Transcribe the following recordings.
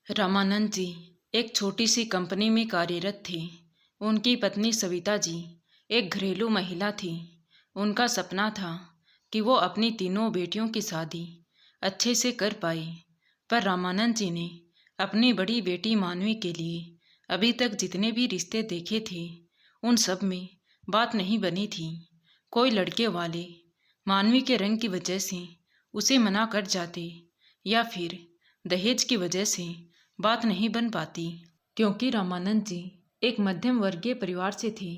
रामानंद जी एक छोटी सी कंपनी में कार्यरत थे। उनकी पत्नी सविता जी एक घरेलू महिला थी। उनका सपना था कि वो अपनी तीनों बेटियों की शादी अच्छे से कर पाए, पर रामानंद जी ने अपनी बड़ी बेटी मानवी के लिए अभी तक जितने भी रिश्ते देखे थे उन सब में बात नहीं बनी थी। कोई लड़के वाले मानवी के रंग की वजह से उसे मना कर जाते या फिर दहेज की वजह से बात नहीं बन पाती, क्योंकि रामानंद जी एक मध्यम वर्गीय परिवार से थे।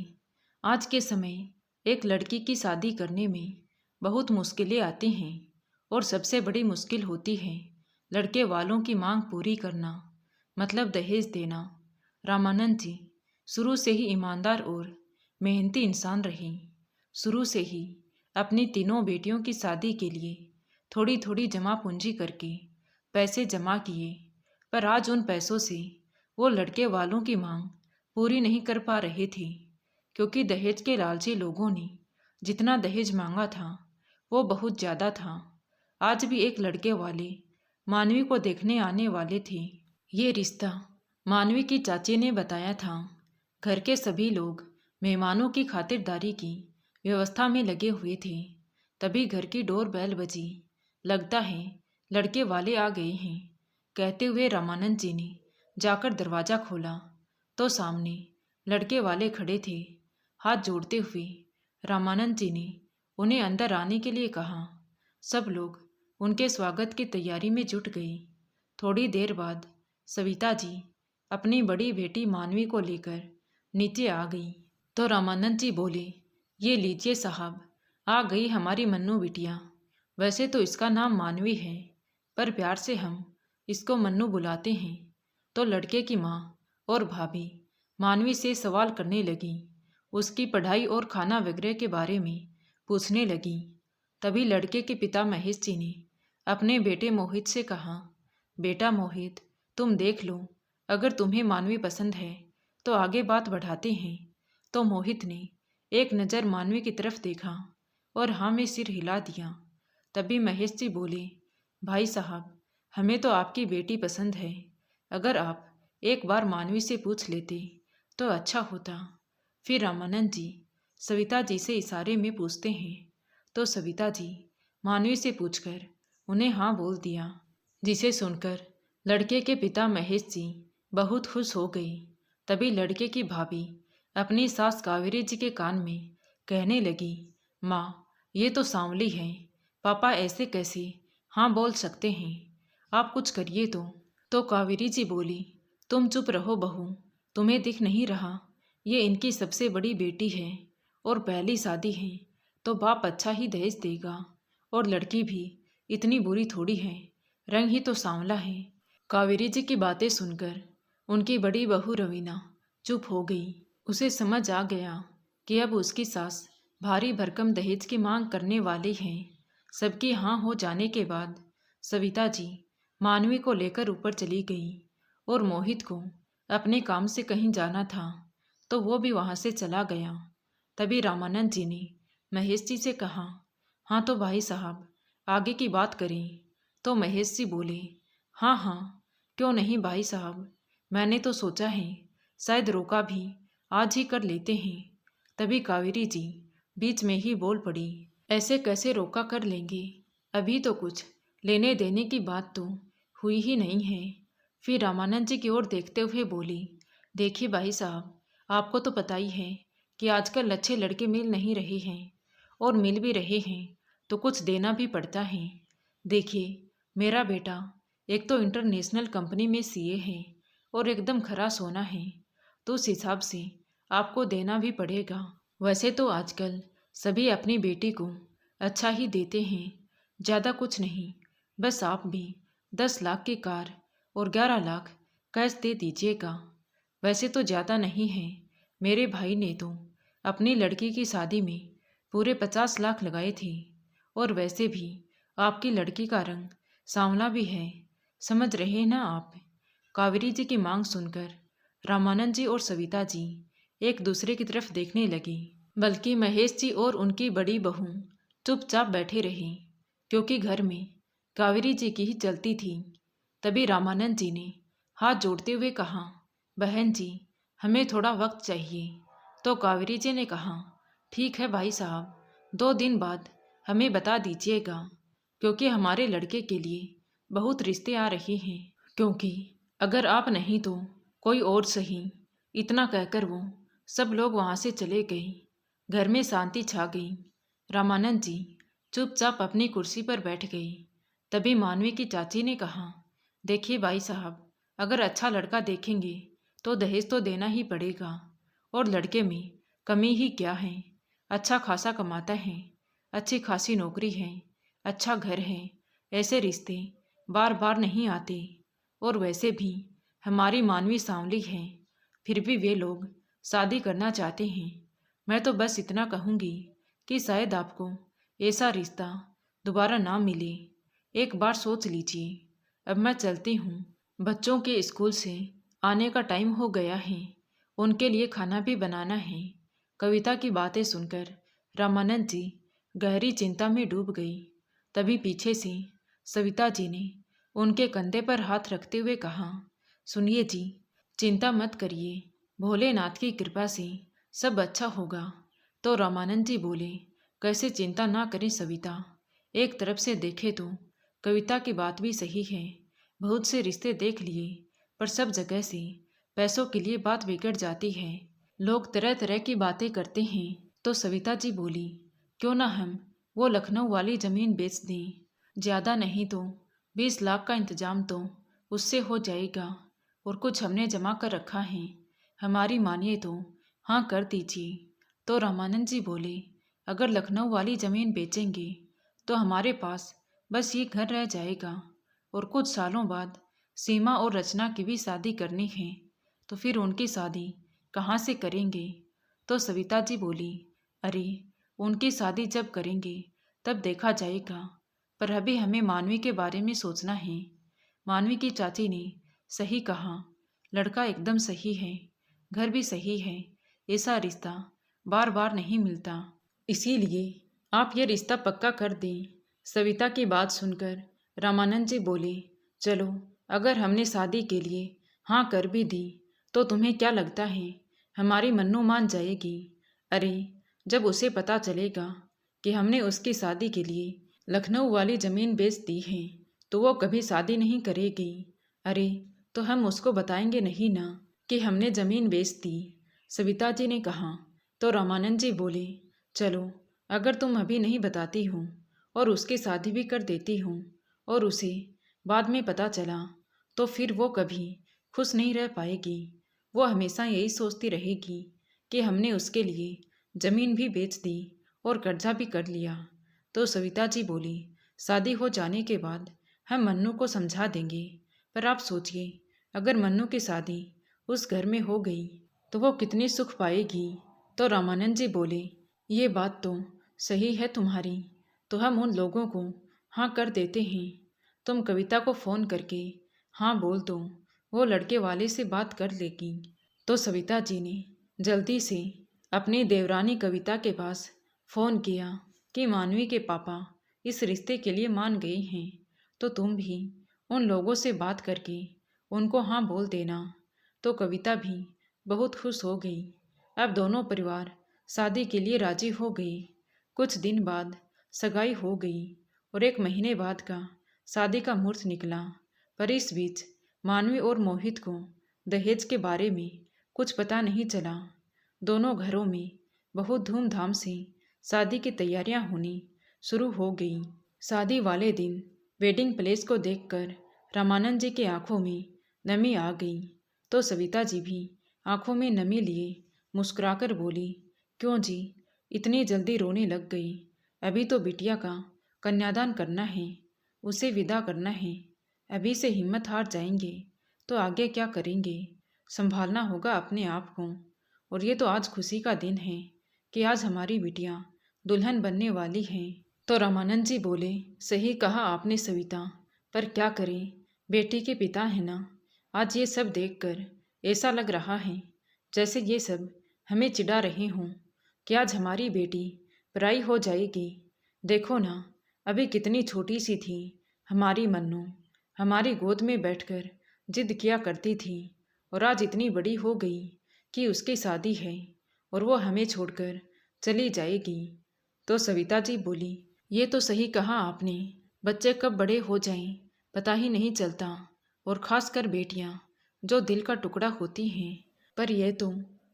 आज के समय एक लड़की की शादी करने में बहुत मुश्किलें आती हैं और सबसे बड़ी मुश्किल होती है लड़के वालों की मांग पूरी करना, मतलब दहेज देना। रामानंद जी शुरू से ही ईमानदार और मेहनती इंसान रहे। शुरू से ही अपनी तीनों बेटियों की शादी के लिए थोड़ी थोड़ी जमा पूंजी करके पैसे जमा किए, पर आज उन पैसों से वो लड़के वालों की मांग पूरी नहीं कर पा रहे थे, क्योंकि दहेज के लालची लोगों ने जितना दहेज मांगा था वो बहुत ज़्यादा था। आज भी एक लड़के वाले मानवी को देखने आने वाले थे। ये रिश्ता मानवी की चाची ने बताया था। घर के सभी लोग मेहमानों की खातिरदारी की व्यवस्था में लगे हुए थे। तभी घर की डोर बेल बजी। लगता है लड़के वाले आ गए हैं, कहते हुए रामानंद जी ने जाकर दरवाज़ा खोला तो सामने लड़के वाले खड़े थे। हाथ जोड़ते हुए रामानंद जी ने उन्हें अंदर आने के लिए कहा। सब लोग उनके स्वागत की तैयारी में जुट गए। थोड़ी देर बाद सविता जी अपनी बड़ी बेटी मानवी को लेकर नीचे आ गई तो रामानंद जी बोले, ये लीजिए साहब, आ गई हमारी मन्नू बिटिया। वैसे तो इसका नाम मानवी है, पर प्यार से हम इसको मन्नू बुलाते हैं। तो लड़के की माँ और भाभी मानवी से सवाल करने लगी, उसकी पढ़ाई और खाना वगैरह के बारे में पूछने लगी। तभी लड़के के पिता महेश जी ने अपने बेटे मोहित से कहा, बेटा मोहित, तुम देख लो, अगर तुम्हें मानवी पसंद है तो आगे बात बढ़ाते हैं। तो मोहित ने एक नज़र मानवी की तरफ देखा और हाँ में सिर हिला दिया। तभी महेश जी बोले, भाई साहब, हमें तो आपकी बेटी पसंद है। अगर आप एक बार मानवी से पूछ लेते तो अच्छा होता। फिर रामानंद जी सविता जी से इशारे में पूछते हैं तो सविता जी मानवी से पूछकर उन्हें हाँ बोल दिया, जिसे सुनकर लड़के के पिता महेश जी बहुत खुश हो गए। तभी लड़के की भाभी अपनी सास कावेरी जी के कान में कहने लगी, माँ, ये तो सांवली है, पापा ऐसे कैसे हाँ बोल सकते हैं, आप कुछ करिए। तो कावेरी जी बोली, तुम चुप रहो बहू, तुम्हें दिख नहीं रहा ये इनकी सबसे बड़ी बेटी है और पहली शादी है, तो बाप अच्छा ही दहेज देगा। और लड़की भी इतनी बुरी थोड़ी है, रंग ही तो सांवला है। कावेरी जी की बातें सुनकर उनकी बड़ी बहू रवीना चुप हो गई। उसे समझ आ गया कि अब उसकी सास भारी भरकम दहेज की मांग करने वाली है। सबकी हाँ हो जाने के बाद सविता जी मानवी को लेकर ऊपर चली गई और मोहित को अपने काम से कहीं जाना था तो वो भी वहाँ से चला गया। तभी रामानंद जी ने महेश जी से कहा, हाँ तो भाई साहब, आगे की बात करें। तो महेश जी बोले, हाँ हाँ, क्यों नहीं भाई साहब, मैंने तो सोचा है शायद रोका भी आज ही कर लेते हैं। तभी कावेरी जी बीच में ही बोल पड़ी, ऐसे कैसे रोका कर लेंगे, अभी तो कुछ लेने देने की बात तो हुई ही नहीं है। फिर रामानंद जी की ओर देखते हुए बोली, देखिए भाई साहब, आपको तो पता ही है कि आजकल अच्छे लड़के मिल नहीं रहे हैं, और मिल भी रहे हैं तो कुछ देना भी पड़ता है। देखिए, मेरा बेटा एक तो इंटरनेशनल कंपनी में सीए है और एकदम खरा सोना है, तो उस हिसाब से आपको देना भी पड़ेगा। वैसे तो आजकल सभी अपनी बेटी को अच्छा ही देते हैं, ज़्यादा कुछ नहीं, बस आप भी 10 लाख की कार और 11 लाख कैश दे दीजिएगा। वैसे तो ज़्यादा नहीं है, मेरे भाई ने तो अपनी लड़की की शादी में पूरे 50 लाख लगाए थे, और वैसे भी आपकी लड़की का रंग सांवला भी है, समझ रहे हैं ना आप। कावेरी जी की मांग सुनकर रामानंद जी और सविता जी एक दूसरे की तरफ देखने लगी, बल्कि महेश जी और उनकी बड़ी बहू चुपचाप बैठे रहे, क्योंकि घर में कावेरी जी की ही चलती थी। तभी रामानंद जी ने हाथ जोड़ते हुए कहा, बहन जी, हमें थोड़ा वक्त चाहिए। तो कावेरी जी ने कहा, ठीक है भाई साहब, 2 दिन बाद हमें बता दीजिएगा, क्योंकि हमारे लड़के के लिए बहुत रिश्ते आ रहे हैं। क्योंकि अगर आप नहीं तो कोई और सही। इतना कहकर वो सब लोग वहाँ से चले गए। घर में शांति छा गई। रामानंद जी चुपचाप अपनी कुर्सी पर बैठ गए। तभी मानवी की चाची ने कहा, देखिए भाई साहब, अगर अच्छा लड़का देखेंगे तो दहेज तो देना ही पड़ेगा। और लड़के में कमी ही क्या है? अच्छा खासा कमाता है, अच्छी खासी नौकरी है, अच्छा घर है। ऐसे रिश्ते बार बार नहीं आते। और वैसे भी हमारी मानवी सांवली है, फिर भी वे लोग शादी करना चाहते हैं। मैं तो बस इतना कहूँगी कि शायद आपको ऐसा रिश्ता दोबारा ना मिले। एक बार सोच लीजिए। अब मैं चलती हूँ, बच्चों के स्कूल से आने का टाइम हो गया है, उनके लिए खाना भी बनाना है। कविता की बातें सुनकर रामानंद जी गहरी चिंता में डूब गई। तभी पीछे से सविता जी ने उनके कंधे पर हाथ रखते हुए कहा, सुनिए जी, चिंता मत करिए, भोलेनाथ की कृपा से सब अच्छा होगा। तो रामानंद जी बोले, कैसे चिंता ना करें सविता, एक तरफ से देखे तो कविता की बात भी सही है। बहुत से रिश्ते देख लिए, पर सब जगह से पैसों के लिए बात बिगड़ जाती है। लोग तरह तरह की बातें करते हैं। तो सविता जी बोली, क्यों ना हम वो लखनऊ वाली ज़मीन बेच दें। ज़्यादा नहीं तो 20 लाख का इंतजाम तो उससे हो जाएगा। और कुछ हमने जमा कर रखा है, हमारी मानिए तो हाँ कर दीजिए। तो रामानंद जी बोले, अगर लखनऊ वाली ज़मीन बेचेंगे तो हमारे पास बस ये घर रह जाएगा। और कुछ सालों बाद सीमा और रचना की भी शादी करनी है, तो फिर उनकी शादी कहाँ से करेंगे। तो सविता जी बोली, अरे उनकी शादी जब करेंगे तब देखा जाएगा, पर अभी हमें मानवी के बारे में सोचना है। मानवी की चाची ने सही कहा, लड़का एकदम सही है, घर भी सही है, ऐसा रिश्ता बार बार नहीं मिलता, इसीलिए आप ये रिश्ता पक्का कर दें। सविता की बात सुनकर रामानंद जी बोले, चलो अगर हमने शादी के लिए हाँ कर भी दी तो तुम्हें क्या लगता है हमारी मन्नू मान जाएगी? अरे जब उसे पता चलेगा कि हमने उसकी शादी के लिए लखनऊ वाली ज़मीन बेच दी है तो वो कभी शादी नहीं करेगी। अरे तो हम उसको बताएंगे नहीं ना कि हमने ज़मीन बेच दी, सविता जी ने कहा। तो रामानंद जी बोले, चलो अगर तुम अभी नहीं बताती हो और उसकी शादी भी कर देती हो और उसे बाद में पता चला तो फिर वो कभी खुश नहीं रह पाएगी। वो हमेशा यही सोचती रहेगी कि हमने उसके लिए ज़मीन भी बेच दी और कर्जा भी कर लिया। तो सविता जी बोली, शादी हो जाने के बाद हम मन्नू को समझा देंगे, पर आप सोचिए अगर मन्नू की शादी उस घर में हो गई तो वो कितनी सुख पाएगी। तो रामानंद जी बोले, ये बात तो सही है तुम्हारी, तो हम उन लोगों को हाँ कर देते हैं। तुम कविता को फ़ोन करके हाँ बोल दो, वो लड़के वाले से बात कर लेगी। तो सविता जी ने जल्दी से अपनी देवरानी कविता के पास फ़ोन किया कि मानवी के पापा इस रिश्ते के लिए मान गए हैं, तो तुम भी उन लोगों से बात करके उनको हाँ बोल देना। तो कविता भी बहुत खुश हो गई। अब दोनों परिवार शादी के लिए राजी हो गए। कुछ दिन बाद सगाई हो गई और 1 महीने बाद का शादी का मुहूर्त निकला। पर इस बीच मानवी और मोहित को दहेज के बारे में कुछ पता नहीं चला। दोनों घरों में बहुत धूमधाम से शादी की तैयारियां होनी शुरू हो गई। शादी वाले दिन वेडिंग प्लेस को देखकर रामानंद जी के आंखों में नमी आ गई। तो सविता जी भी आंखों में नमी लिए मुस्कुराकर बोली, क्यों जी इतनी जल्दी रोने लग गई? अभी तो बिटिया का कन्यादान करना है, उसे विदा करना है। अभी से हिम्मत हार जाएंगे तो आगे क्या करेंगे? संभालना होगा अपने आप को। और ये तो आज खुशी का दिन है कि आज हमारी बिटिया दुल्हन बनने वाली है। तो रामानंद जी बोले, सही कहा आपने सविता, पर क्या करें, बेटी के पिता है ना। आज ये सब देखकर ऐसा लग रहा है जैसे ये सब हमें चिढ़ा रहे हों कि आज हमारी बेटी पराई हो जाएगी। देखो ना, अभी कितनी छोटी सी थी हमारी मन्नू, हमारी गोद में बैठकर जिद किया करती थी और आज इतनी बड़ी हो गई कि उसकी शादी है और वो हमें छोड़कर चली जाएगी। तो सविता जी बोली, ये तो सही कहा आपने, बच्चे कब बड़े हो जाएं पता ही नहीं चलता, और ख़ासकर बेटियां जो दिल का टुकड़ा होती हैं। पर यह तो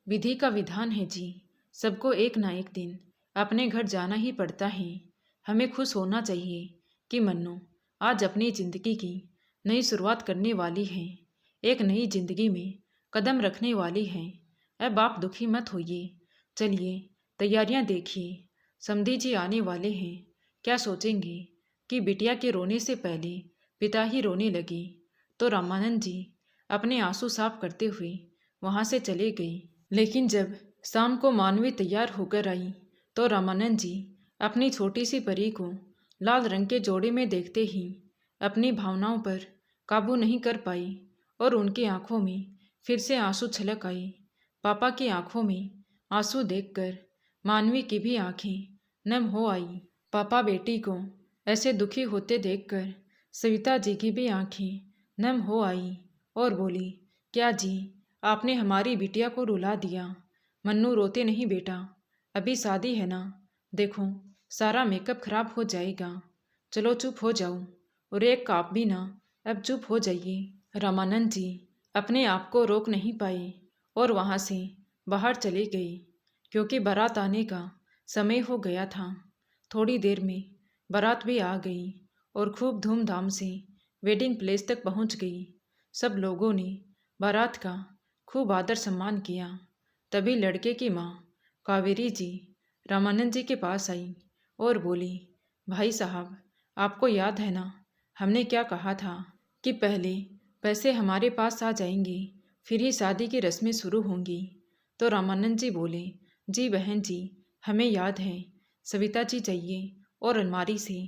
विधि का विधान है जी, सबको एक ना एक दिन अपने घर जाना ही पड़ता है। हमें खुश होना चाहिए कि मन्नू आज अपनी ज़िंदगी की नई शुरुआत करने वाली है, एक नई जिंदगी में कदम रखने वाली है। अब आप दुखी मत होइए, चलिए तैयारियां देखिए, समधी जी आने वाले हैं। क्या सोचेंगे कि बिटिया के रोने से पहले पिता ही रोने लगे। तो रामानंद जी अपने आंसू साफ करते हुए वहां से चले गए। लेकिन जब शाम को मानवी तैयार होकर आई तो रामानंद जी अपनी छोटी सी परी को लाल रंग के जोड़े में देखते ही अपनी भावनाओं पर काबू नहीं कर पाई और उनकी आंखों में फिर से आंसू छलक आए। पापा की आंखों में आंसू देखकर मानवी की भी आंखें नम हो आई। पापा बेटी को ऐसे दुखी होते देखकर सविता जी की भी आंखें नम हो आई और बोली, क्या जी आपने हमारी बिटिया को रुला दिया। मन्नू रोते नहीं बेटा, अभी शादी है ना, देखो सारा मेकअप खराब हो जाएगा। चलो चुप हो जाओ, और एक काप भी ना, अब चुप हो जाइए। रामानंद जी अपने आप को रोक नहीं पाए और वहाँ से बाहर चले गए, क्योंकि बारात आने का समय हो गया था। थोड़ी देर में बारात भी आ गई और खूब धूमधाम से वेडिंग प्लेस तक पहुँच गई। सब लोगों ने बारात का खूब आदर सम्मान किया। तभी लड़के की माँ कावेरी जी रामानंद जी के पास आई और बोली, भाई साहब आपको याद है ना, हमने क्या कहा था कि पहले पैसे हमारे पास आ जाएंगे फिर ही शादी की रस्में शुरू होंगी। तो रामानंद जी बोले, जी बहन जी हमें याद है, सविता जी चाहिए और अलमारी से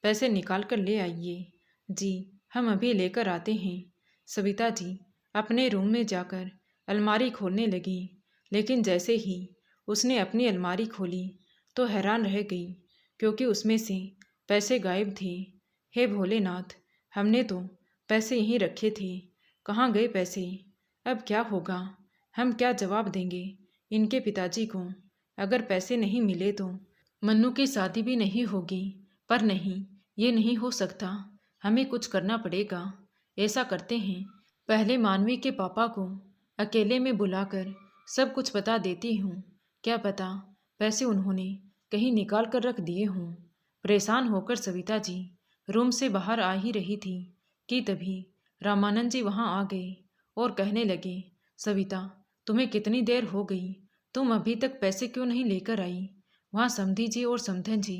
पैसे निकाल कर ले आइए। जी हम अभी लेकर आते हैं। सविता जी अपने रूम में जाकर अलमारी खोलने लगी, लेकिन जैसे ही उसने अपनी अलमारी खोली तो हैरान रह गई, क्योंकि उसमें से पैसे गायब थे। हे भोलेनाथ, हमने तो पैसे यहीं रखे थे, कहाँ गए पैसे? अब क्या होगा? हम क्या जवाब देंगे इनके पिताजी को? अगर पैसे नहीं मिले तो मन्नू की शादी भी नहीं होगी। पर नहीं, ये नहीं हो सकता, हमें कुछ करना पड़ेगा। ऐसा करते हैं, पहले मानवी के पापा को अकेले में बुलाकर सब कुछ बता देती हूँ। क्या पता पैसे उन्होंने कहीं निकाल कर रख दिए हों। परेशान होकर सविता जी रूम से बाहर आ ही रही थी कि तभी रामानंद जी वहाँ आ गए और कहने लगे, सविता तुम्हें कितनी देर हो गई, तुम अभी तक पैसे क्यों नहीं लेकर आई? वहाँ समधी जी और समधन जी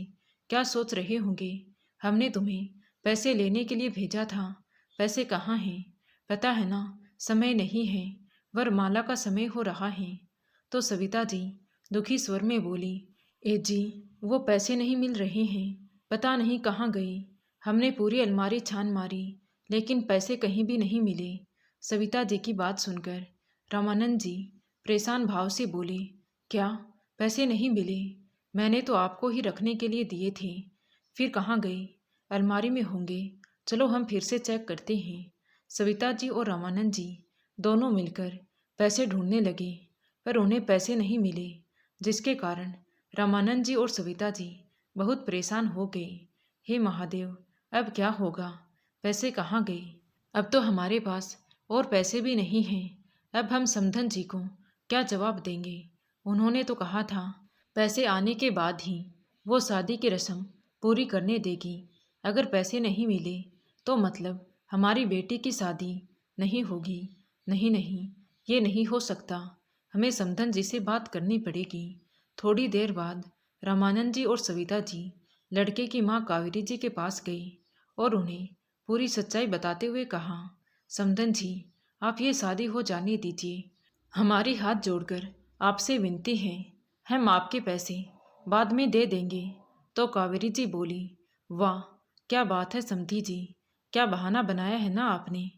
क्या सोच रहे होंगे? हमने तुम्हें पैसे लेने के लिए भेजा था, पैसे कहाँ हैं? पता है ना, समय नहीं है, वरमाला का समय हो रहा है। तो सविता जी दुखी स्वर में बोली, ए जी वो पैसे नहीं मिल रहे हैं, पता नहीं कहाँ गए। हमने पूरी अलमारी छान मारी लेकिन पैसे कहीं भी नहीं मिले। सविता जी की बात सुनकर रामानंद जी परेशान भाव से बोले, क्या पैसे नहीं मिले? मैंने तो आपको ही रखने के लिए दिए थे, फिर कहाँ गए? अलमारी में होंगे, चलो हम फिर से चेक करते हैं। सविता जी और रामानंद जी दोनों मिलकर पैसे ढूंढने लगे, पर उन्हें पैसे नहीं मिले, जिसके कारण रामानंद जी और सविता जी बहुत परेशान हो गए। हे महादेव, अब क्या होगा? पैसे कहाँ गए? अब तो हमारे पास और पैसे भी नहीं हैं। अब हम समधन जी को क्या जवाब देंगे? उन्होंने तो कहा था पैसे आने के बाद ही वो शादी की रस्म पूरी करने देगी। अगर पैसे नहीं मिले तो मतलब हमारी बेटी की शादी नहीं होगी। नहीं नहीं, ये नहीं हो सकता, हमें समधन जी से बात करनी पड़ेगी। थोड़ी देर बाद रामानंद जी और सविता जी लड़के की माँ कावेरी जी के पास गई और उन्हें पूरी सच्चाई बताते हुए कहा, समधन जी आप ये शादी हो जाने दीजिए, हमारी हाथ जोड़कर आपसे विनती है, हम आपके पैसे बाद में दे देंगे। तो कावेरी जी बोली, वाह क्या बात है समधी जी, क्या बहाना बनाया है ना आपने।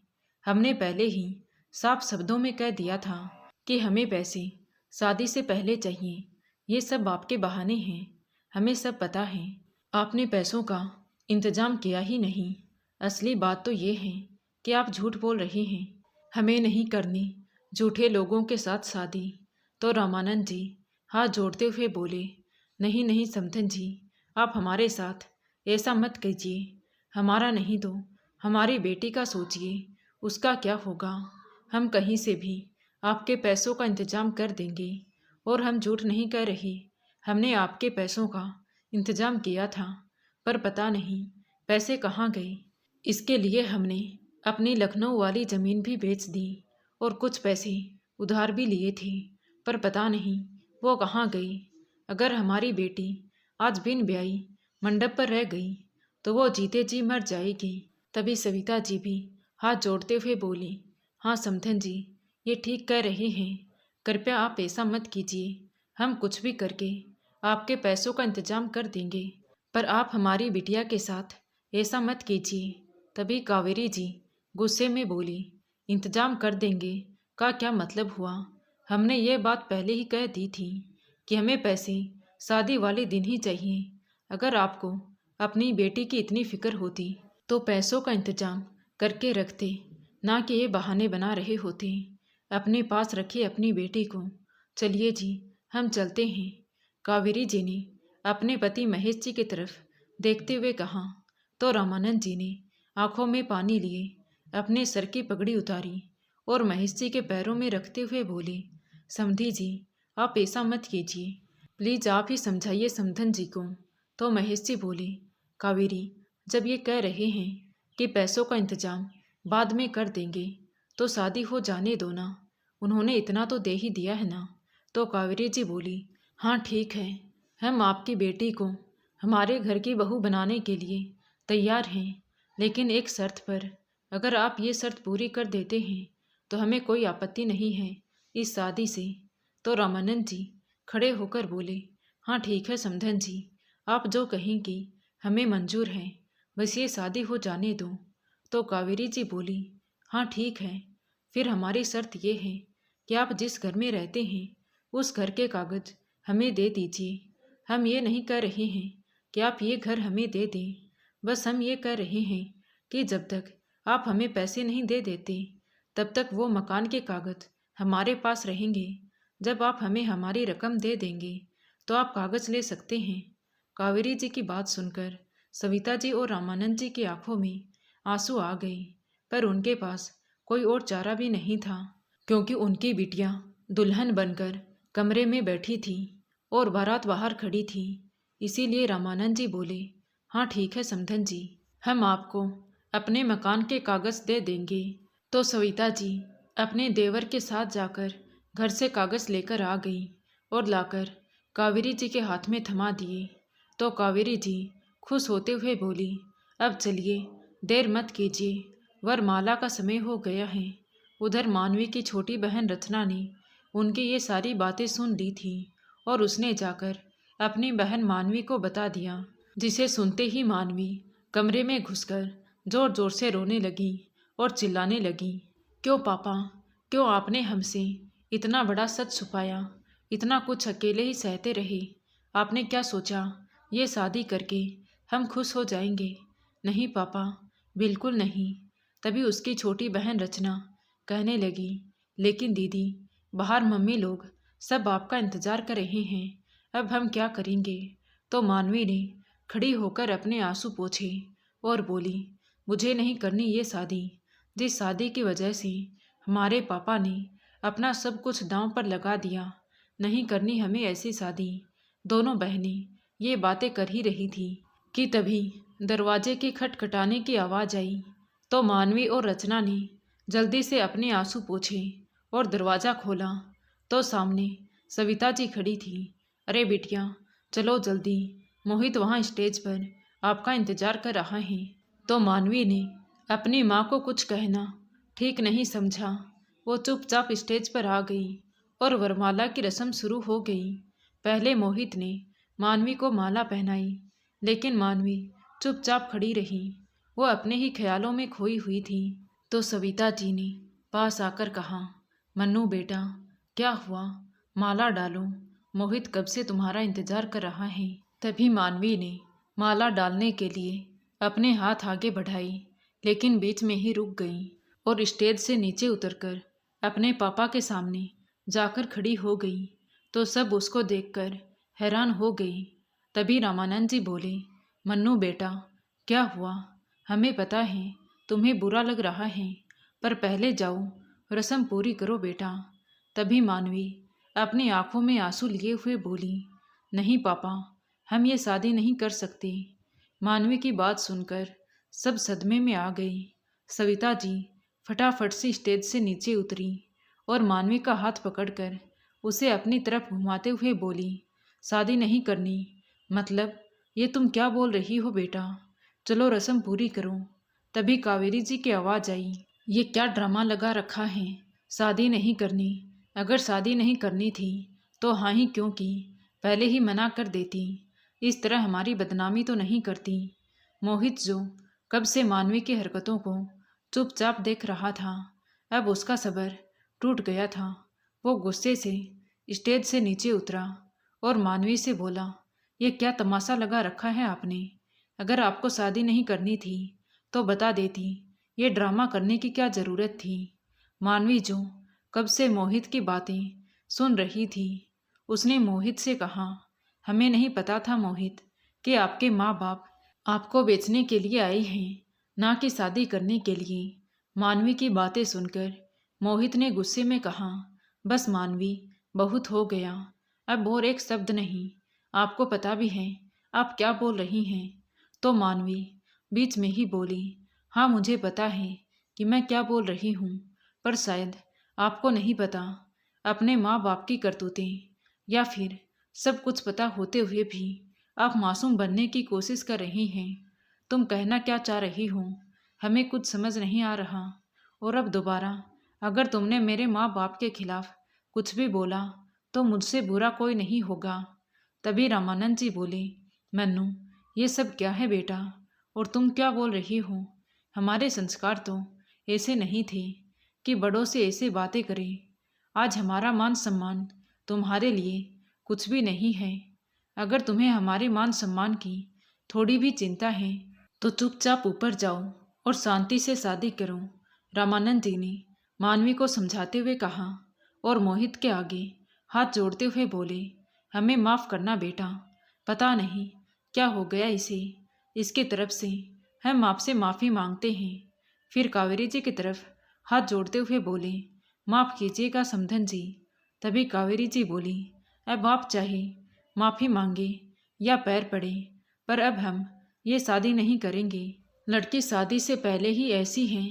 हमने पहले ही साफ शब्दों में कह दिया था कि हमें पैसे शादी से पहले चाहिए। ये सब आपके बहाने हैं, हमें सब पता है। आपने पैसों का इंतजाम किया ही नहीं। असली बात तो ये है कि आप झूठ बोल रहे हैं। हमें नहीं करनी झूठे लोगों के साथ शादी। तो रामानंद जी हाथ जोड़ते हुए बोले, नहीं नहीं समधन जी, आप हमारे साथ ऐसा मत कीजिए। हमारा नहीं तो हमारी बेटी का सोचिए, उसका क्या होगा। हम कहीं से भी आपके पैसों का इंतजाम कर देंगे। और हम झूठ नहीं कह रहे, हमने आपके पैसों का इंतजाम किया था, पर पता नहीं पैसे कहाँ गए। इसके लिए हमने अपनी लखनऊ वाली ज़मीन भी बेच दी और कुछ पैसे उधार भी लिए थे, पर पता नहीं वो कहाँ गई। अगर हमारी बेटी आज बिन ब्याई मंडप पर रह गई तो वो जीते जी मर जाएगी। तभी सविता जी भी हाथ जोड़ते हुए बोली, हाँ समधन जी, ये ठीक कह रहे हैं। कृपया आप ऐसा मत कीजिए, हम कुछ भी करके आपके पैसों का इंतजाम कर देंगे, पर आप हमारी बिटिया के साथ ऐसा मत कीजिए। तभी कावेरी जी गुस्से में बोली, इंतजाम कर देंगे का क्या मतलब हुआ। हमने ये बात पहले ही कह दी थी कि हमें पैसे शादी वाले दिन ही चाहिए। अगर आपको अपनी बेटी की इतनी फिक्र होती तो पैसों का इंतजाम करके रखते, ना कि ये बहाने बना रहे होते। अपने पास रखिए अपनी बेटी को। चलिए जी, हम चलते हैं। कावेरी जी ने अपने पति महेश जी की तरफ देखते हुए कहा। तो रामानंद जी ने आंखों में पानी लिए अपने सर की पगड़ी उतारी और महेश जी के पैरों में रखते हुए बोले, समधी जी आप ऐसा मत कीजिए, प्लीज आप ही समझाइए समधन जी को। तो महेश जी बोले, कावेरी जब ये कह रहे हैं कि पैसों का इंतजाम बाद में कर देंगे तो शादी हो जाने दो ना, उन्होंने इतना तो दे ही दिया है ना। तो कावेरी जी बोली, हाँ ठीक है, हम आपकी बेटी को हमारे घर की बहू बनाने के लिए तैयार हैं, लेकिन एक शर्त पर। अगर आप ये शर्त पूरी कर देते हैं तो हमें कोई आपत्ति नहीं है इस शादी से। तो रामानंद जी खड़े होकर बोले, हाँ ठीक है समधन जी, आप जो कहेंगी हमें मंजूर है, बस ये शादी हो जाने दो। तो कावेरी जी बोली, हाँ ठीक है, फिर हमारी शर्त ये है कि आप जिस घर में रहते हैं उस घर के कागज हमें दे दीजिए। हम ये नहीं कह रहे हैं कि आप ये घर हमें दे दें, बस हम ये कह रहे हैं कि जब तक आप हमें पैसे नहीं दे देते तब तक वो मकान के कागज हमारे पास रहेंगे। जब आप हमें हमारी रकम दे देंगे तो आप कागज ले सकते हैं। कावेरी जी की बात सुनकर सविता जी और रामानंद जी की आंखों में आंसू आ गए, पर उनके पास कोई और चारा भी नहीं था, क्योंकि उनकी बिटिया दुल्हन बनकर कमरे में बैठी थी और बारात बाहर खड़ी थी। इसीलिए रामानंद जी बोले, हाँ ठीक है समधन जी, हम आपको अपने मकान के कागज दे देंगे। तो सविता जी अपने देवर के साथ जाकर घर से कागज लेकर आ गई और लाकर कावेरी जी के हाथ में थमा दिए। तो कावेरी जी खुश होते हुए बोली, अब चलिए देर मत कीजिए, वरमाला का समय हो गया है। उधर मानवी की छोटी बहन रचना ने उनकी ये सारी बातें सुन ली थी और उसने जाकर अपनी बहन मानवी को बता दिया, जिसे सुनते ही मानवी कमरे में घुसकर जोर जोर से रोने लगी और चिल्लाने लगी, क्यों पापा, क्यों आपने हमसे इतना बड़ा सच छुपाया, इतना कुछ अकेले ही सहते रहे। आपने क्या सोचा ये शादी करके हम खुश हो जाएंगे? नहीं पापा, बिल्कुल नहीं। तभी उसकी छोटी बहन रचना कहने लगी, लेकिन दीदी बाहर मम्मी लोग सब आपका इंतजार कर रहे हैं, अब हम क्या करेंगे? तो मानवी ने खड़ी होकर अपने आंसू पोंछे और बोली, मुझे नहीं करनी ये शादी, जिस शादी की वजह से हमारे पापा ने अपना सब कुछ दांव पर लगा दिया। नहीं करनी हमें ऐसी शादी। दोनों बहनें ये बातें कर ही रही थी कि तभी दरवाजे के खटखटाने की आवाज़ आई। तो मानवी और रचना ने जल्दी से अपने आंसू पोंछे और दरवाज़ा खोला तो सामने सविता जी खड़ी थी। अरे बिटिया चलो जल्दी, मोहित वहाँ स्टेज पर आपका इंतजार कर रहा है। तो मानवी ने अपनी माँ को कुछ कहना ठीक नहीं समझा। वो चुपचाप स्टेज पर आ गई और वरमाला की रस्म शुरू हो गई। पहले मोहित ने मानवी को माला पहनाई, लेकिन मानवी चुपचाप खड़ी रही, वो अपने ही ख्यालों में खोई हुई थी। तो सविता जी ने पास आकर कहा, मन्नू बेटा क्या हुआ, माला डालो, मोहित कब से तुम्हारा इंतजार कर रहा है। तभी मानवी ने माला डालने के लिए अपने हाथ आगे बढ़ाई, लेकिन बीच में ही रुक गई और स्टेज से नीचे उतरकर अपने पापा के सामने जाकर खड़ी हो गई तो सब उसको देखकर हैरान हो गई। तभी रामानंद जी बोले, मन्नू बेटा, क्या हुआ? हमें पता है तुम्हें बुरा लग रहा है, पर पहले जाओ रस्म पूरी करो बेटा। तभी मानवी अपनी आंखों में आंसू लिए हुए बोली, नहीं पापा, हम ये शादी नहीं कर सकते। मानवी की बात सुनकर सब सदमे में आ गए। सविता जी फटाफट से स्टेज से नीचे उतरी और मानवी का हाथ पकड़कर उसे अपनी तरफ घुमाते हुए बोली, शादी नहीं करनी? मतलब ये तुम क्या बोल रही हो बेटा? चलो रस्म पूरी करो। तभी कावेरी जी की आवाज़ आई, ये क्या ड्रामा लगा रखा है? शादी नहीं करनी? अगर शादी नहीं करनी थी तो हाँ ही क्यों की? पहले ही मना कर देती। इस तरह हमारी बदनामी तो नहीं करती। मोहित जो कब से मानवी की हरकतों को चुपचाप देख रहा था, अब उसका सब्र टूट गया था। वो गुस्से से स्टेज से नीचे उतरा और मानवी से बोला, ये क्या तमाशा लगा रखा है आपने? अगर आपको शादी नहीं करनी थी तो बता देती, ये ड्रामा करने की क्या ज़रूरत थी? मानवी जो कब से मोहित की बातें सुन रही थी, उसने मोहित से कहा, हमें नहीं पता था मोहित कि आपके माँ बाप आपको बेचने के लिए आए हैं, ना कि शादी करने के लिए। मानवी की बातें सुनकर मोहित ने गुस्से में कहा, बस मानवी, बहुत हो गया, अब और एक शब्द नहीं। आपको पता भी है आप क्या बोल रही हैं। तो मानवी बीच में ही बोली, हाँ मुझे पता है कि मैं क्या बोल रही हूँ, पर शायद आपको नहीं पता अपने माँ बाप की करतूतें, या फिर सब कुछ पता होते हुए भी आप मासूम बनने की कोशिश कर रही हैं। तुम कहना क्या चाह रही हो हमें कुछ समझ नहीं आ रहा। और अब दोबारा अगर तुमने मेरे माँ बाप के खिलाफ कुछ भी बोला तो मुझसे बुरा कोई नहीं होगा। तभी रामानंद जी बोले, मन्नू, ये सब क्या है बेटा, और तुम क्या बोल रही हो? हमारे संस्कार तो ऐसे नहीं थे कि बड़ों से ऐसे बातें करें। आज हमारा मान सम्मान तुम्हारे लिए कुछ भी नहीं है। अगर तुम्हें हमारे मान सम्मान की थोड़ी भी चिंता है तो चुपचाप ऊपर जाओ और शांति से शादी करो। रामानंद जी ने मानवी को समझाते हुए कहा और मोहित के आगे हाथ जोड़ते हुए बोले, हमें माफ़ करना बेटा, पता नहीं क्या हो गया इसे, इसके तरफ से हम आपसे माफ़ी मांगते हैं। फिर कावेरी जी की तरफ हाथ जोड़ते हुए बोले, माफ़ कीजिएगा समधन जी। तभी कावेरी जी बोली, अब आप चाहे माफ़ी मांगे या पैर पड़े, पर अब हम ये शादी नहीं करेंगे। लड़की शादी से पहले ही ऐसी है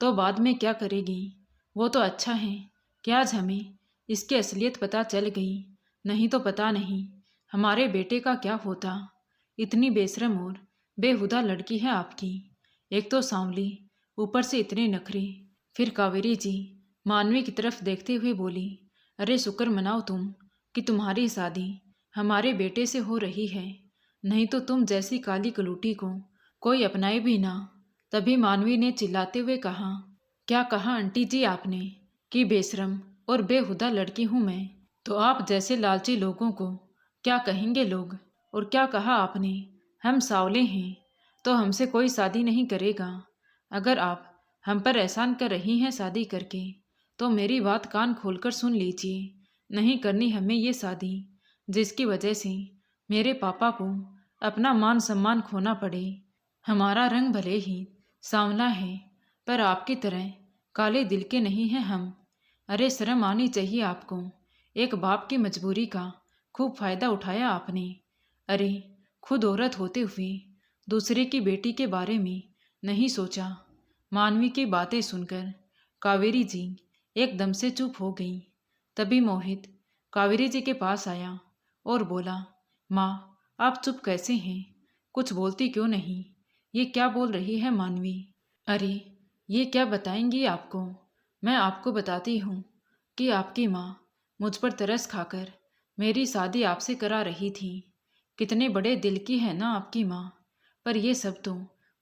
तो बाद में क्या करेगी? वो तो अच्छा है कि आज हमें इसकी असलियत पता चल गई, नहीं तो पता नहीं हमारे बेटे का क्या होता। इतनी बेशरम और बेहुदा लड़की है आपकी, एक तो सांवली, ऊपर से इतने नखरे। फिर कावेरी जी मानवी की तरफ देखते हुए बोली, अरे शुक्र मनाओ तुम कि तुम्हारी शादी हमारे बेटे से हो रही है, नहीं तो तुम जैसी काली कलूटी को कोई अपनाए भी ना। तभी मानवी ने चिल्लाते हुए कहा, क्या कहा आंटी जी आपने कि बेशरम और बेहुदा लड़की हूँ मैं? तो आप जैसे लालची लोगों को क्या कहेंगे लोग? और क्या कहा आपने, हम सावले हैं तो हमसे कोई शादी नहीं करेगा। अगर आप हम पर एहसान कर रही हैं शादी करके, तो मेरी बात कान खोलकर सुन लीजिए, नहीं करनी हमें ये शादी जिसकी वजह से मेरे पापा को अपना मान सम्मान खोना पड़े। हमारा रंग भले ही सांवला है, पर आपकी तरह काले दिल के नहीं हैं हम। अरे शर्म आनी चाहिए आपको, एक बाप की मजबूरी का खूब फायदा उठाया आपने। अरे खुद औरत होते हुए दूसरे की बेटी के बारे में नहीं सोचा। मानवी की बातें सुनकर कावेरी जी एकदम से चुप हो गई। तभी मोहित कावेरी जी के पास आया और बोला, माँ आप चुप कैसे हैं? कुछ बोलती क्यों नहीं? ये क्या बोल रही है मानवी? अरे ये क्या बताएंगी आपको? मैं आपको बताती हूँ कि आपकी माँ मुझ पर तरस खाकर मेरी शादी आपसे करा रही थी। कितने बड़े दिल की है ना आपकी माँ, पर यह सब तो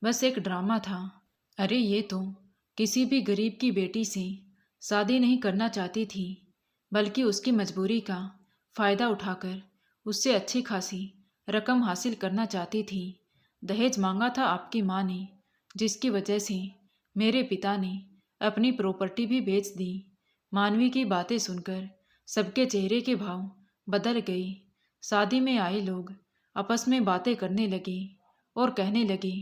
बस एक ड्रामा था। अरे ये तो किसी भी गरीब की बेटी से शादी नहीं करना चाहती थी, बल्कि उसकी मजबूरी का फ़ायदा उठाकर उससे अच्छी खासी रकम हासिल करना चाहती थी। दहेज मांगा था आपकी माँ ने, जिसकी वजह से मेरे पिता ने अपनी प्रॉपर्टी भी बेच दी। मानवी की बातें सुनकर सबके चेहरे के भाव बदल गए। शादी में आए लोग आपस में बातें करने लगे और कहने लगे,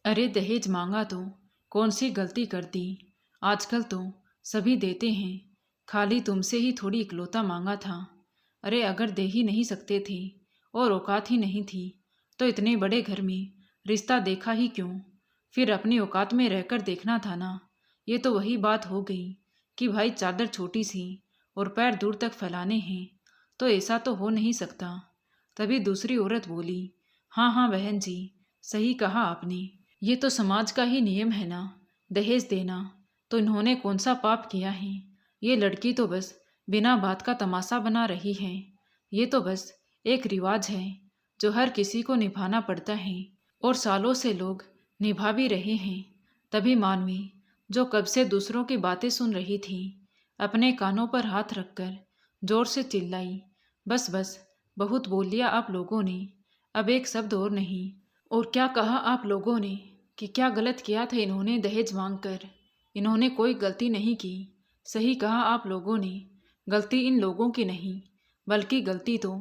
अरे दहेज मांगा तो कौन सी गलती कर दी, आजकल तो सभी देते हैं, खाली तुमसे ही थोड़ी इकलौता मांगा था। अरे अगर दे ही नहीं सकते थे और औकात ही नहीं थी तो इतने बड़े घर में रिश्ता देखा ही क्यों, फिर अपनी औकात में रहकर देखना था ना। ये तो वही बात हो गई कि भाई चादर छोटी सी और पैर दूर तक फैलाने हैं, तो ऐसा तो हो नहीं सकता। तभी दूसरी औरत बोली, हाँ हाँ बहन जी, सही कहा आपने, ये तो समाज का ही नियम है ना, दहेज देना। तो इन्होंने कौन सा पाप किया है, ये लड़की तो बस बिना बात का तमाशा बना रही है। ये तो बस एक रिवाज है जो हर किसी को निभाना पड़ता है और सालों से लोग निभा भी रहे हैं। तभी मानवी, जो कब से दूसरों की बातें सुन रही थी, अपने कानों पर हाथ रखकर जोर से चिल्लाई, बस बस, बहुत बोल लिया आप लोगों ने, अब एक शब्द और नहीं। और क्या कहा आप लोगों ने कि क्या गलत किया था इन्होंने दहेज मांगकर? इन्होंने कोई गलती नहीं की। सही कहा आप लोगों ने, गलती इन लोगों की नहीं, बल्कि गलती तो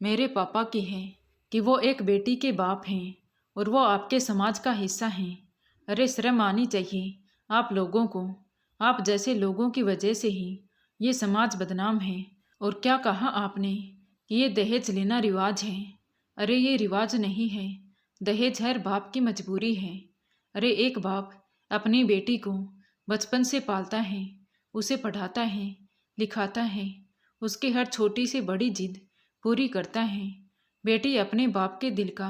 मेरे पापा की है कि वो एक बेटी के बाप हैं और वो आपके समाज का हिस्सा हैं। अरे शर्म आनी चाहिए आप लोगों को, आप जैसे लोगों की वजह से ही ये समाज बदनाम है। और क्या कहा आपने कि ये दहेज लेना रिवाज है? अरे ये रिवाज नहीं है, दहेज हर बाप की मजबूरी है। अरे एक बाप अपनी बेटी को बचपन से पालता है, उसे पढ़ाता है, लिखाता है, उसकी हर छोटी से बड़ी जिद पूरी करता है। बेटी अपने बाप के दिल का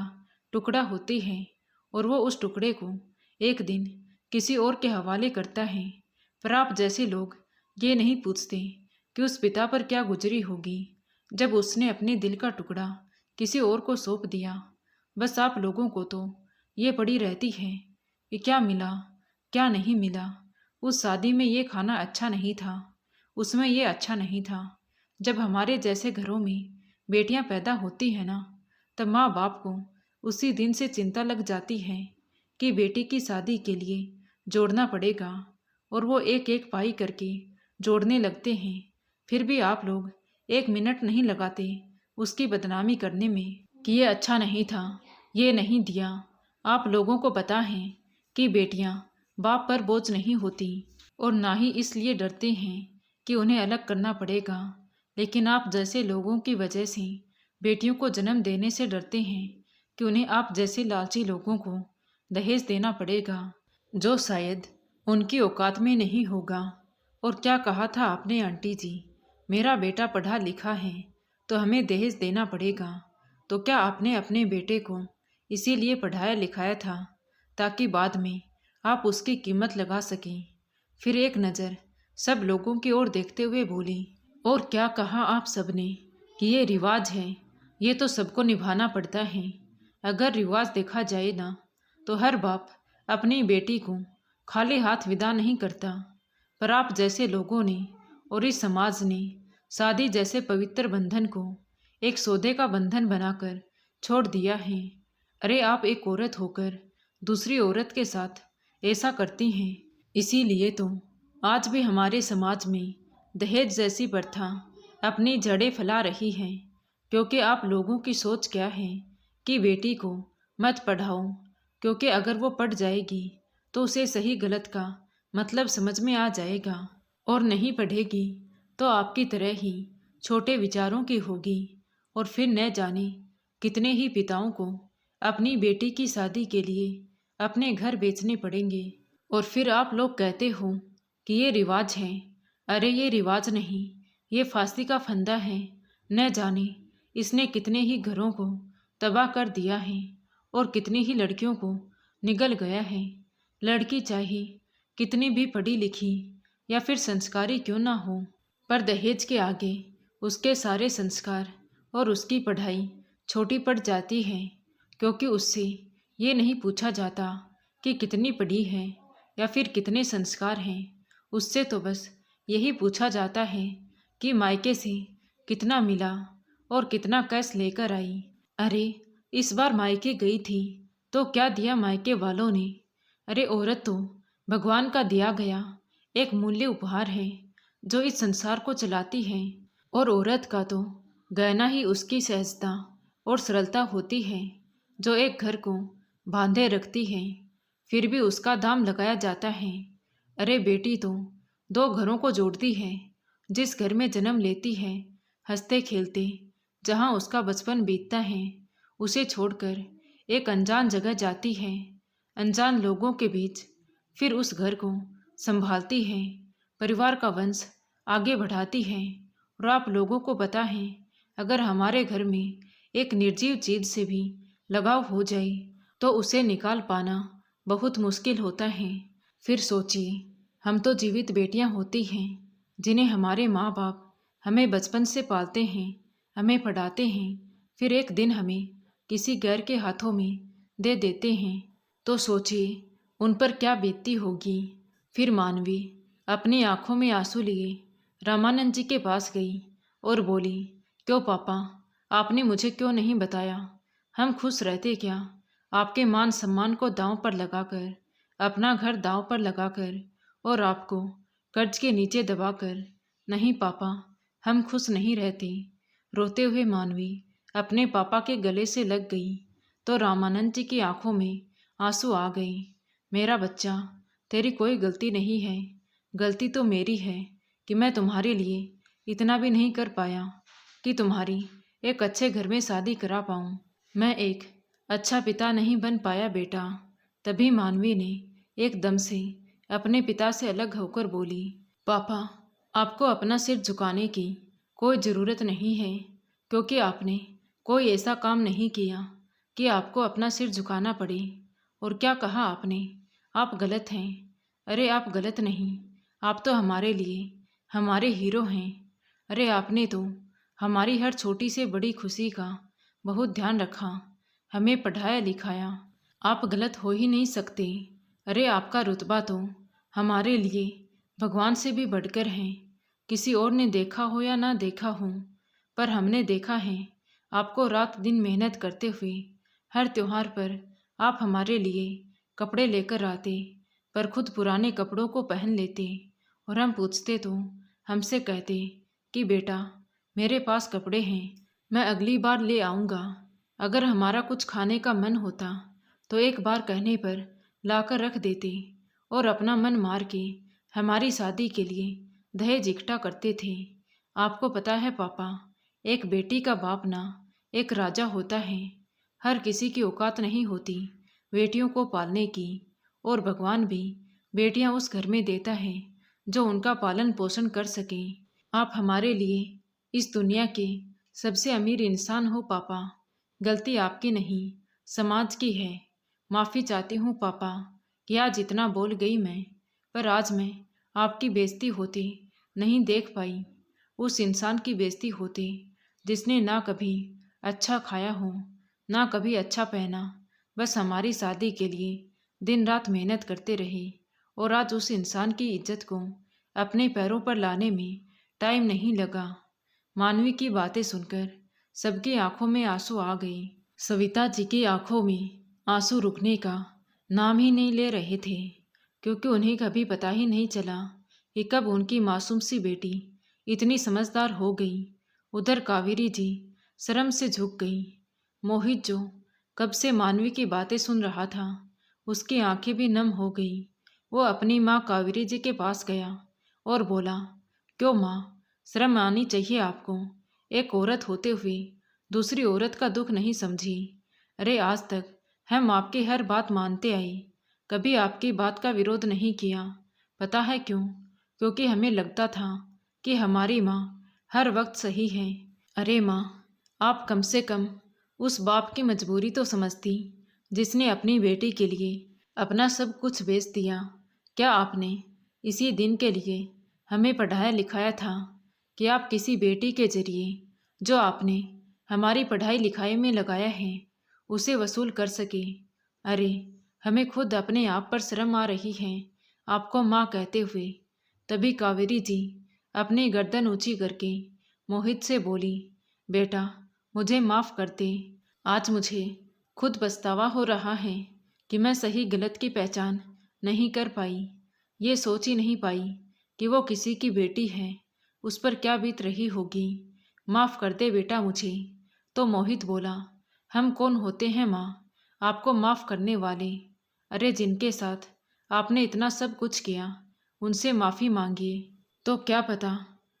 टुकड़ा होती है और वो उस टुकड़े को एक दिन किसी और के हवाले करता है। पर आप जैसे लोग ये नहीं पूछते कि उस पिता पर क्या गुजरी होगी जब उसने अपने दिल का टुकड़ा किसी और को सौंप दिया। बस आप लोगों को तो ये पड़ी रहती है कि क्या मिला क्या नहीं मिला। उस शादी में ये खाना अच्छा नहीं था, उसमें ये अच्छा नहीं था। जब हमारे जैसे घरों में बेटियां पैदा होती हैं ना, तब माँ बाप को उसी दिन से चिंता लग जाती है कि बेटी की शादी के लिए जोड़ना पड़ेगा, और वो एक एक पाई करके जोड़ने लगते हैं। फिर भी आप लोग एक मिनट नहीं लगाते उसकी बदनामी करने में कि ये अच्छा नहीं था, ये नहीं दिया। आप लोगों को पता है कि बेटियां बाप पर बोझ नहीं होती और ना ही इसलिए डरते हैं कि उन्हें अलग करना पड़ेगा, लेकिन आप जैसे लोगों की वजह से बेटियों को जन्म देने से डरते हैं कि उन्हें आप जैसे लालची लोगों को दहेज देना पड़ेगा, जो शायद उनकी औकात में नहीं होगा। और क्या कहा था आपने आंटी जी, मेरा बेटा पढ़ा लिखा है तो हमें दहेज देना पड़ेगा। तो क्या आपने अपने बेटे को इसीलिए पढ़ाया लिखाया था ताकि बाद में आप उसकी कीमत लगा सकें? फिर एक नज़र सब लोगों की ओर देखते हुए बोली, और क्या कहा आप सबने कि ये रिवाज है, ये तो सबको निभाना पड़ता है। अगर रिवाज देखा जाए ना, तो हर बाप अपनी बेटी को खाली हाथ विदा नहीं करता। पर आप जैसे लोगों ने और इस समाज ने शादी जैसे पवित्र बंधन को एक सौदे का बंधन बनाकर छोड़ दिया है। अरे आप एक औरत होकर दूसरी औरत के साथ ऐसा करती हैं, इसीलिए तो आज भी हमारे समाज में दहेज जैसी प्रथा अपनी जड़ें फैला रही है। क्योंकि आप लोगों की सोच क्या है कि बेटी को मत पढ़ाओ, क्योंकि अगर वो पढ़ जाएगी तो उसे सही गलत का मतलब समझ में आ जाएगा, और नहीं पढ़ेगी तो आपकी तरह ही छोटे विचारों की होगी। और फिर न जाने कितने ही पिताओं को अपनी बेटी की शादी के लिए अपने घर बेचने पड़ेंगे। और फिर आप लोग कहते हो कि ये रिवाज है। अरे ये रिवाज नहीं, ये फांसी का फंदा है। न जाने इसने कितने ही घरों को तबाह कर दिया है और कितनी ही लड़कियों को निगल गया है। लड़की चाहे कितनी भी पढ़ी लिखी या फिर संस्कारी क्यों ना हो, पर दहेज के आगे उसके सारे संस्कार और उसकी पढ़ाई छोटी पड़ जाती है। क्योंकि उससे ये नहीं पूछा जाता कि कितनी पढ़ी है या फिर कितने संस्कार हैं। उससे तो बस यही पूछा जाता है कि मायके से कितना मिला और कितना कैश लेकर आई। अरे इस बार मायके गई थी तो क्या दिया मायके वालों ने? अरे औरत तो भगवान का दिया गया एक मूल्य उपहार है जो इस संसार को चलाती है। और औरत का तो गहना ही उसकी सहजता और सरलता होती है जो एक घर को बांधे रखती है। फिर भी उसका दाम लगाया जाता है। अरे बेटी तो दो घरों को जोड़ती है। जिस घर में जन्म लेती है, हंसते खेलते जहाँ उसका बचपन बीतता है, उसे छोड़कर एक अनजान जगह जाती है, अनजान लोगों के बीच। फिर उस घर को संभालती है, परिवार का वंश आगे बढ़ाती है। और आप लोगों को पता है, अगर हमारे घर में एक निर्जीव चीज से भी लगाव हो जाए तो उसे निकाल पाना बहुत मुश्किल होता है। फिर सोचिए, हम तो जीवित बेटियां होती हैं जिन्हें हमारे माँ बाप हमें बचपन से पालते हैं, हमें पढ़ाते हैं, फिर एक दिन हमें किसी गैर के हाथों में दे देते हैं। तो सोचिए उन पर क्या बीतती होगी। फिर मानवी अपनी आंखों में आंसू लिए रामानंद जी के पास गई और बोली, क्यों पापा, आपने मुझे क्यों नहीं बताया? हम खुश रहते क्या, आपके मान सम्मान को दांव पर लगाकर, अपना घर दांव पर लगाकर और आपको कर्ज के नीचे दबाकर? नहीं पापा, हम खुश नहीं रहते। रोते हुए मानवी अपने पापा के गले से लग गई तो रामानंद जी की आंखों में आंसू आ गए। मेरा बच्चा, तेरी कोई गलती नहीं है। गलती तो मेरी है कि मैं तुम्हारे लिए इतना भी नहीं कर पाया कि तुम्हारी एक अच्छे घर में शादी करा पाऊँ। मैं एक अच्छा पिता नहीं बन पाया बेटा। तभी मानवी ने एकदम से अपने पिता से अलग होकर बोली, पापा, आपको अपना सिर झुकाने की कोई ज़रूरत नहीं है, क्योंकि आपने कोई ऐसा काम नहीं किया कि आपको अपना सिर झुकाना पड़े। और क्या कहा आपने? आप गलत हैं। अरे आप गलत नहीं, आप तो हमारे लिए हमारे हीरो हैं। अरे आपने तो हमारी हर छोटी से बड़ी खुशी का बहुत ध्यान रखा, हमें पढ़ाया लिखाया। आप गलत हो ही नहीं सकते। अरे आपका रुतबा तो हमारे लिए भगवान से भी बढ़कर है। किसी और ने देखा हो या ना देखा हो, पर हमने देखा है आपको रात दिन मेहनत करते हुए। हर त्योहार पर आप हमारे लिए कपड़े लेकर आते, पर खुद पुराने कपड़ों को पहन लेते। और हम पूछते तो हमसे कहते कि बेटा, मेरे पास कपड़े हैं, मैं अगली बार ले आऊँगा। अगर हमारा कुछ खाने का मन होता तो एक बार कहने पर लाकर रख देते और अपना मन मार के हमारी शादी के लिए दहेज इकट्ठा करते थे। आपको पता है पापा, एक बेटी का बाप ना एक राजा होता है। हर किसी की औकात नहीं होती बेटियों को पालने की, और भगवान भी बेटियां उस घर में देता है जो उनका पालन पोषण कर सके। आप हमारे लिए इस दुनिया के सबसे अमीर इंसान हो पापा। गलती आपकी नहीं, समाज की है। माफ़ी चाहती हूँ पापा कि आज इतना बोल गई मैं, पर आज मैं आपकी बेइज्जती होती नहीं देख पाई। उस इंसान की बेइज्जती होती जिसने ना कभी अच्छा खाया हो, ना कभी अच्छा पहना, बस हमारी शादी के लिए दिन रात मेहनत करते रहे। और आज उस इंसान की इज्जत को अपने पैरों पर लाने में टाइम नहीं लगा। मानवी की बातें सुनकर सबकी आंखों में आंसू आ गए। सविता जी की आंखों में आंसू रुकने का नाम ही नहीं ले रहे थे, क्योंकि उन्हें कभी पता ही नहीं चला कि कब उनकी मासूम सी बेटी इतनी समझदार हो गई। उधर कावेरी जी शर्म से झुक गई। मोहित जो कब से मानवी की बातें सुन रहा था, उसकी आंखें भी नम हो गई। वो अपनी माँ कावेरी जी के पास गया और बोला, क्यों माँ, शर्म आनी चाहिए आपको। एक औरत होते हुए दूसरी औरत का दुख नहीं समझी। अरे आज तक हम आपकी हर बात मानते आए, कभी आपकी बात का विरोध नहीं किया। पता है क्यों? क्योंकि हमें लगता था कि हमारी माँ हर वक्त सही है। अरे माँ, आप कम से कम उस बाप की मजबूरी तो समझती जिसने अपनी बेटी के लिए अपना सब कुछ बेच दिया। क्या आपने इसी दिन के लिए हमें पढ़ाया लिखाया था कि आप किसी बेटी के जरिए जो आपने हमारी पढ़ाई लिखाई में लगाया है उसे वसूल कर सके? अरे हमें खुद अपने आप पर शर्म आ रही है आपको माँ कहते हुए। तभी कावेरी जी अपनी गर्दन ऊंची करके मोहित से बोली, बेटा मुझे माफ़ कर दे। आज मुझे खुद पछतावा हो रहा है कि मैं सही गलत की पहचान नहीं कर पाई, ये सोच ही नहीं पाई कि वो किसी की बेटी है, उस पर क्या बीत रही होगी। माफ़ कर दे बेटा मुझे। तो मोहित बोला, हम कौन होते हैं माँ, आपको माफ़ करने वाले। अरे जिनके साथ आपने इतना सब कुछ किया, उनसे माफ़ी मांगिए, तो क्या पता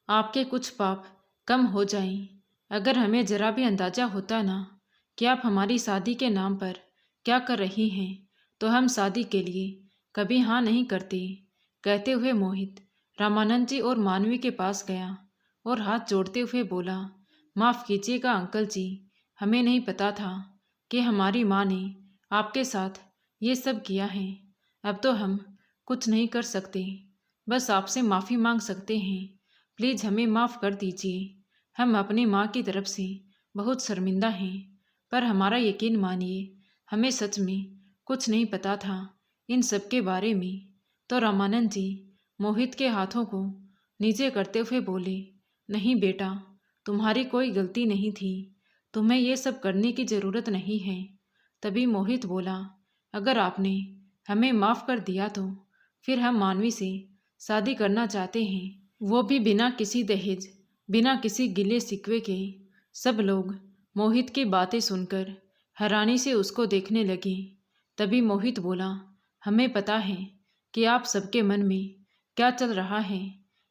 आपके कुछ पाप कम हो जाएं। अगर हमें जरा भी अंदाज़ा होता ना कि आप हमारी शादी के नाम पर क्या कर रही हैं, तो हम शादी के लिए कभी हाँ नहीं करते। कहते हुए मोहित रामानंद जी और मानवी के पास गया और हाथ जोड़ते हुए बोला, माफ़ कीजिएगा अंकल जी, हमें नहीं पता था कि हमारी माँ ने आपके साथ ये सब किया है। अब तो हम कुछ नहीं कर सकते, बस आपसे माफ़ी मांग सकते हैं। प्लीज़ हमें माफ़ कर दीजिए। हम अपनी माँ की तरफ से बहुत शर्मिंदा हैं, पर हमारा यकीन मानिए, हमें सच में कुछ नहीं पता था इन सब के बारे में। तो रामानंद जी मोहित के हाथों को नीचे करते हुए बोले, नहीं बेटा, तुम्हारी कोई गलती नहीं थी, तुम्हें ये सब करने की ज़रूरत नहीं है। तभी मोहित बोला, अगर आपने हमें माफ़ कर दिया तो फिर हम मानवी से शादी करना चाहते हैं, वो भी बिना किसी दहेज, बिना किसी गिले शिकवे के। सब लोग मोहित की बातें सुनकर हैरानी से उसको देखने लगे। तभी मोहित बोला, हमें पता है कि आप सबके मन में क्या चल रहा है,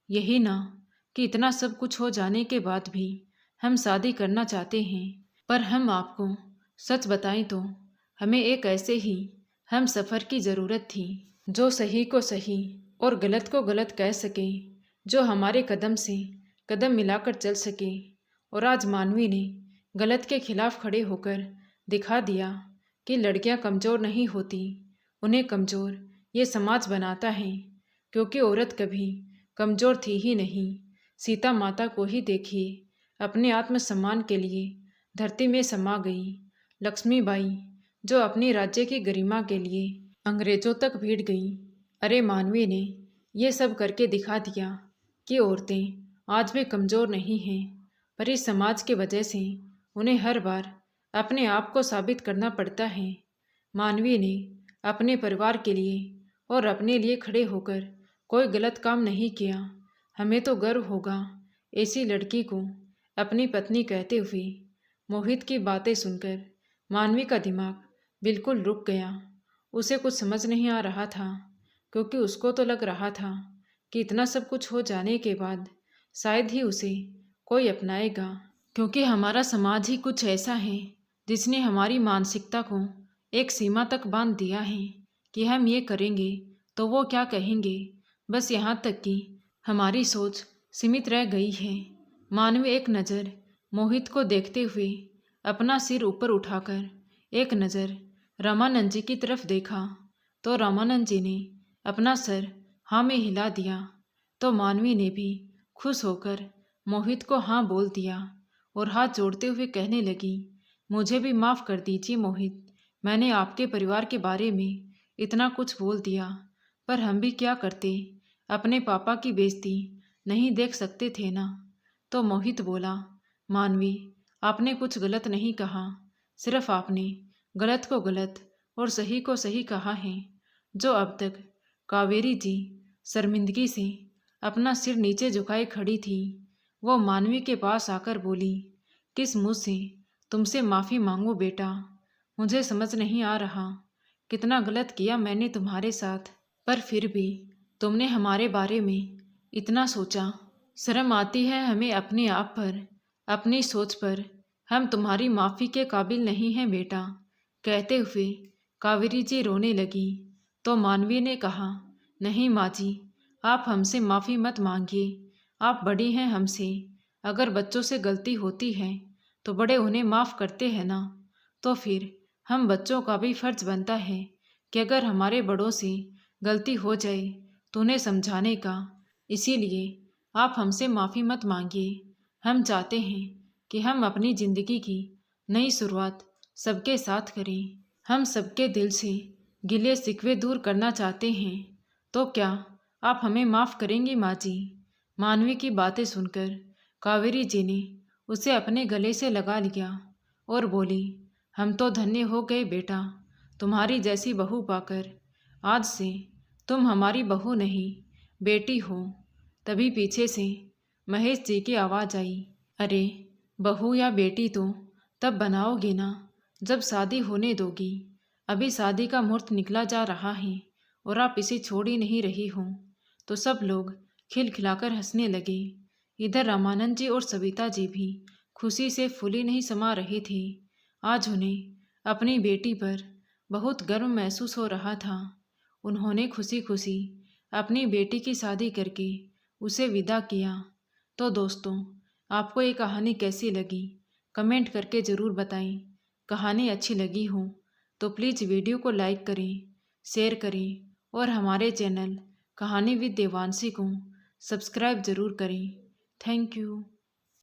यही ना कि इतना सब कुछ हो जाने के बाद भी हम शादी करना चाहते हैं। पर हम आपको सच बताएं तो हमें एक ऐसे ही हम सफ़र की ज़रूरत थी, जो सही को सही और गलत को गलत कह सके, जो हमारे कदम से कदम मिलाकर चल सके। और आज मानवी ने गलत के खिलाफ खड़े होकर दिखा दिया कि लड़कियां कमज़ोर नहीं होती, उन्हें कमज़ोर ये समाज बनाता है, क्योंकि औरत कभी कमज़ोर थी ही नहीं। सीता माता को ही देखिए, अपने आत्मसम्मान के लिए धरती में समा गई। लक्ष्मीबाई जो अपने राज्य की गरिमा के लिए अंग्रेजों तक भिड़ गई। अरे मानवी ने ये सब करके दिखा दिया कि औरतें आज भी कमज़ोर नहीं हैं, पर इस समाज के वजह से उन्हें हर बार अपने आप को साबित करना पड़ता है। मानवी ने अपने परिवार के लिए और अपने लिए खड़े होकर कोई गलत काम नहीं किया। हमें तो गर्व होगा ऐसी लड़की को अपनी पत्नी कहते हुए। मोहित की बातें सुनकर मानवी का दिमाग बिल्कुल रुक गया। उसे कुछ समझ नहीं आ रहा था, क्योंकि उसको तो लग रहा था कि इतना सब कुछ हो जाने के बाद शायद ही उसे कोई अपनाएगा, क्योंकि हमारा समाज ही कुछ ऐसा है जिसने हमारी मानसिकता को एक सीमा तक बांध दिया है कि हम ये करेंगे तो वो क्या कहेंगे। बस यहाँ तक कि हमारी सोच सीमित रह गई है। मानवी एक नज़र मोहित को देखते हुए अपना सिर ऊपर उठाकर एक नज़र रामानंद जी की तरफ देखा, तो रामानंद जी ने अपना सर हाँ में हिला दिया। तो मानवी ने भी खुश होकर मोहित को हाँ बोल दिया और हाथ जोड़ते हुए कहने लगी, मुझे भी माफ़ कर दीजिए मोहित, मैंने आपके परिवार के बारे में इतना कुछ बोल दिया, पर हम भी क्या करते, अपने पापा की बेइज्जती नहीं देख सकते थे ना। तो मोहित बोला, मानवी, आपने कुछ गलत नहीं कहा, सिर्फ आपने गलत को गलत और सही को सही कहा है। जो अब तक कावेरी जी शर्मिंदगी से अपना सिर नीचे झुकाए खड़ी थी, वो मानवी के पास आकर बोली, किस मुँह से तुमसे माफ़ी मांगूं बेटा, मुझे समझ नहीं आ रहा कितना गलत किया मैंने तुम्हारे साथ, पर फिर भी तुमने हमारे बारे में इतना सोचा। शर्म आती है हमें अपने आप पर, अपनी सोच पर। हम तुम्हारी माफ़ी के काबिल नहीं हैं बेटा। कहते हुए कावेरी जी रोने लगी। तो मानवी ने कहा, नहीं माँ जी, आप हमसे माफ़ी मत मांगिए, आप बड़ी हैं हमसे। अगर बच्चों से गलती होती है तो बड़े उन्हें माफ़ करते हैं ना, तो फिर हम बच्चों का भी फ़र्ज़ बनता है कि अगर हमारे बड़ों से गलती हो जाए तो उन्हें समझाने का। इसीलिए आप हमसे माफ़ी मत मांगिए। हम चाहते हैं कि हम अपनी ज़िंदगी की नई शुरुआत सबके साथ करें। हम सबके दिल से गिले शिकवे दूर करना चाहते हैं। तो क्या आप हमें माफ़ करेंगी माँ जी? मानवी की बातें सुनकर कावेरी जी ने उसे अपने गले से लगा लिया और बोली, हम तो धन्य हो गए बेटा, तुम्हारी जैसी बहू पाकर। आज से तुम हमारी बहू नहीं, बेटी हो। तभी पीछे से महेश जी की आवाज़ आई, अरे बहू या बेटी तो तब बनाओगे ना जब शादी होने दोगी। अभी शादी का मुहूर्त निकला जा रहा है और आप इसे छोड़ ही नहीं रही हो। तो सब लोग खिलखिलाकर हंसने लगे। इधर रामानंद जी और सविता जी भी खुशी से फूली नहीं समा रहे थे। आज उन्हें अपनी बेटी पर बहुत गर्व महसूस हो रहा था। उन्होंने खुशी खुशी अपनी बेटी की शादी करके उसे विदा किया। तो दोस्तों, आपको ये कहानी कैसी लगी कमेंट करके ज़रूर बताएं। कहानी अच्छी लगी हो तो प्लीज़ वीडियो को लाइक करें, शेयर करें और हमारे चैनल कहानी विद देवांशी को सब्सक्राइब ज़रूर करें। Thank you.